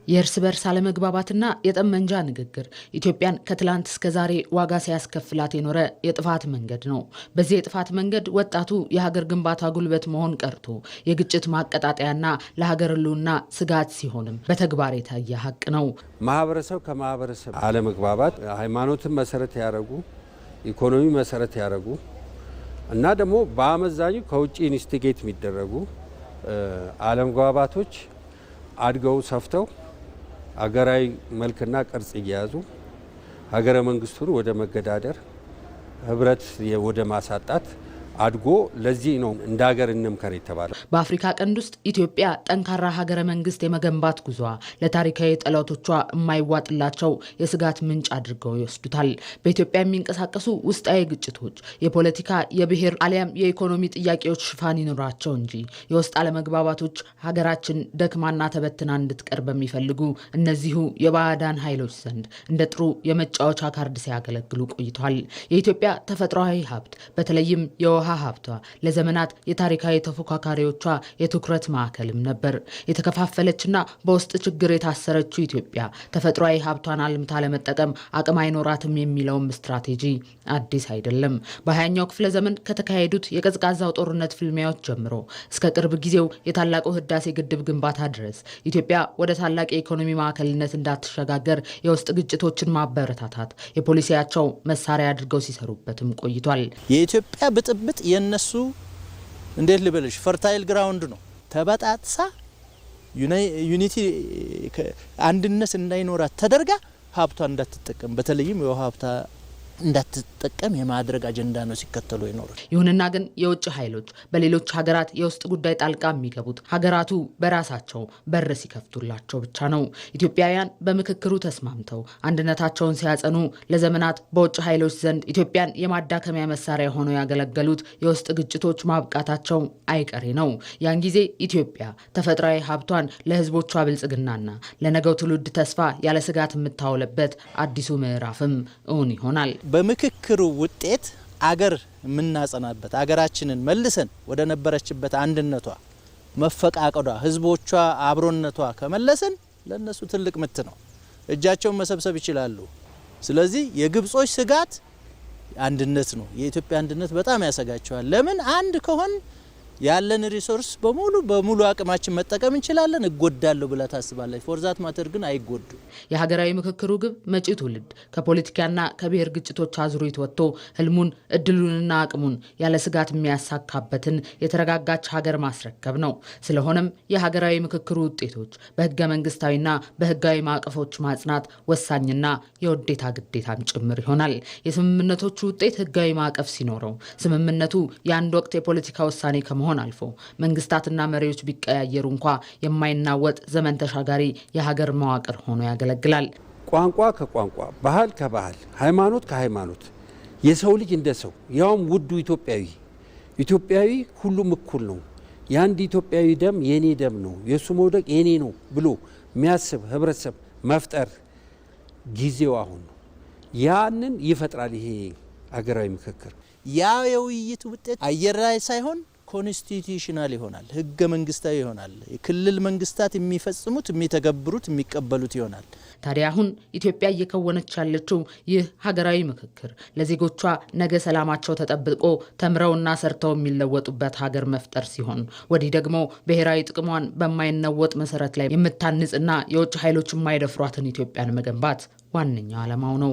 የእርስ በርስ አለመግባባትና የጠመንጃ ንግግር ኢትዮጵያን ከትላንት እስከ ዛሬ ዋጋ ሲያስከፍላት የኖረ የጥፋት መንገድ ነው። በዚህ የጥፋት መንገድ ወጣቱ የሀገር ግንባታ ጉልበት መሆን ቀርቶ የግጭት ማቀጣጠያና ለሀገር ሕልውና ስጋት ሲሆንም በተግባር የታየ ሀቅ ነው። ማህበረሰብ ከማህበረሰብ አለመግባባት ሃይማኖትን መሰረት ያደረጉ ኢኮኖሚ መሰረት ያደረጉ እና ደግሞ በአመዛኙ ከውጪ ኢንስቲጌት የሚደረጉ አለመግባባቶች አድገው ሰፍተው ሀገራዊ መልክና ቅርጽ እየያዙ ሀገረ መንግስቱን ወደ መገዳደር ህብረት ወደ ማሳጣት አድጎ ለዚህ ነው እንደ ሀገር እንምከር የተባለው። በአፍሪካ ቀንድ ውስጥ ኢትዮጵያ ጠንካራ ሀገረ መንግስት የመገንባት ጉዟ ለታሪካዊ ጠላቶቿ የማይዋጥላቸው የስጋት ምንጭ አድርገው ይወስዱታል። በኢትዮጵያ የሚንቀሳቀሱ ውስጣዊ ግጭቶች የፖለቲካ፣ የብሔር አሊያም የኢኮኖሚ ጥያቄዎች ሽፋን ይኖራቸው እንጂ የውስጥ አለመግባባቶች ሀገራችን ደክማና ተበትና እንድትቀር በሚፈልጉ እነዚሁ የባዕዳን ኃይሎች ዘንድ እንደ ጥሩ የመጫወቻ ካርድ ሲያገለግሉ ቆይቷል። የኢትዮጵያ ተፈጥሯዊ ሀብት በተለይም የውሃ ሀብቷ ለዘመናት የታሪካዊ ተፎካካሪዎቿ የትኩረት ማዕከልም ነበር። የተከፋፈለችና በውስጥ ችግር የታሰረችው ኢትዮጵያ ተፈጥሯዊ ሀብቷን አልምታ ለመጠቀም አቅም አይኖራትም የሚለውም ስትራቴጂ አዲስ አይደለም። በ20ኛው ክፍለ ዘመን ከተካሄዱት የቀዝቃዛው ጦርነት ፍልሚያዎች ጀምሮ እስከ ቅርብ ጊዜው የታላቁ ህዳሴ ግድብ ግንባታ ድረስ ኢትዮጵያ ወደ ታላቅ የኢኮኖሚ ማዕከልነት እንዳትሸጋገር የውስጥ ግጭቶችን ማበረታታት የፖሊሲያቸው መሳሪያ አድርገው ሲሰሩበትም ቆይቷል። የኢትዮጵያ ብጥብጥ የነሱ እንዴት ልበልሽ ፈርታይል ግራውንድ ነው። ተበጣጥሳ ዩኒቲ አንድነት እንዳይኖራት ተደርጋ ሀብቷ እንዳትጠቀም በተለይም የውሃ ሀብታ እንዳትጠቀም የማድረግ አጀንዳ ነው ሲከተሉ ይኖራል። ይሁንና ግን የውጭ ኃይሎች በሌሎች ሀገራት የውስጥ ጉዳይ ጣልቃ የሚገቡት ሀገራቱ በራሳቸው በር ሲከፍቱላቸው ብቻ ነው። ኢትዮጵያውያን በምክክሩ ተስማምተው አንድነታቸውን ሲያጸኑ ለዘመናት በውጭ ኃይሎች ዘንድ ኢትዮጵያን የማዳከሚያ መሳሪያ ሆነው ያገለገሉት የውስጥ ግጭቶች ማብቃታቸው አይቀሬ ነው። ያን ጊዜ ኢትዮጵያ ተፈጥሯዊ ሀብቷን ለህዝቦቿ ብልጽግናና ለነገው ትውልድ ተስፋ ያለ ስጋት የምታውለበት አዲሱ ምዕራፍም እውን ይሆናል። በምክክሩ ውጤት አገር የምናጸናበት አገራችንን መልሰን ወደ ነበረችበት አንድነቷ መፈቃቀዷ ህዝቦቿ አብሮነቷ ከመለሰን ለነሱ ትልቅ ምት ነው። እጃቸውን መሰብሰብ ይችላሉ። ስለዚህ የግብጾች ስጋት አንድነት ነው። የኢትዮጵያ አንድነት በጣም ያሰጋቸዋል። ለምን አንድ ከሆን ያለን ሪሶርስ በሙሉ አቅማችን መጠቀም እንችላለን። እጎዳለሁ ብላ ታስባለች። ፎርዛት ማተር ግን አይጎዱ። የሀገራዊ ምክክሩ ግብ መጪ ትውልድ ከፖለቲካና ከብሔር ግጭቶች አዙሪት ወጥቶ ህልሙን እድሉንና አቅሙን ያለ ስጋት የሚያሳካበትን የተረጋጋች ሀገር ማስረከብ ነው። ስለሆነም የሀገራዊ ምክክሩ ውጤቶች በህገ መንግስታዊና በህጋዊ ማዕቀፎች ማጽናት ወሳኝና የውዴታ ግዴታም ጭምር ይሆናል። የስምምነቶቹ ውጤት ህጋዊ ማዕቀፍ ሲኖረው ስምምነቱ የአንድ ወቅት የፖለቲካ ውሳኔ ከመሆን አልፎ መንግስታትና መሪዎች ቢቀያየሩ እንኳ የማይናወጥ ዘመን ተሻጋሪ የሀገር መዋቅር ሆኖ ያገለግላል። ቋንቋ ከቋንቋ፣ ባህል ከባህል፣ ሃይማኖት ከሃይማኖት የሰው ልጅ እንደ ሰው ያውም ውዱ ኢትዮጵያዊ ሁሉም እኩል ነው። የአንድ ኢትዮጵያዊ ደም የኔ ደም ነው፣ የሱ መውደቅ የኔ ነው ብሎ የሚያስብ ህብረተሰብ መፍጠር ጊዜው አሁን ነው። ያንን ይፈጥራል ይሄ ሀገራዊ ምክክር። ያ የውይይት ውጤት አየር ላይ ሳይሆን ኮንስቲቱሽናል ይሆናል፣ ህገ መንግስታዊ ይሆናል። የክልል መንግስታት የሚፈጽሙት የሚተገብሩት የሚቀበሉት ይሆናል። ታዲያ አሁን ኢትዮጵያ እየከወነች ያለችው ይህ ሀገራዊ ምክክር ለዜጎቿ ነገ ሰላማቸው ተጠብቆ ተምረውና ሰርተው የሚለወጡበት ሀገር መፍጠር ሲሆን፣ ወዲህ ደግሞ ብሔራዊ ጥቅሟን በማይናወጥ መሰረት ላይ የምታንጽና የውጭ ኃይሎች የማይደፍሯትን ኢትዮጵያን መገንባት ዋነኛው ዓላማው ነው።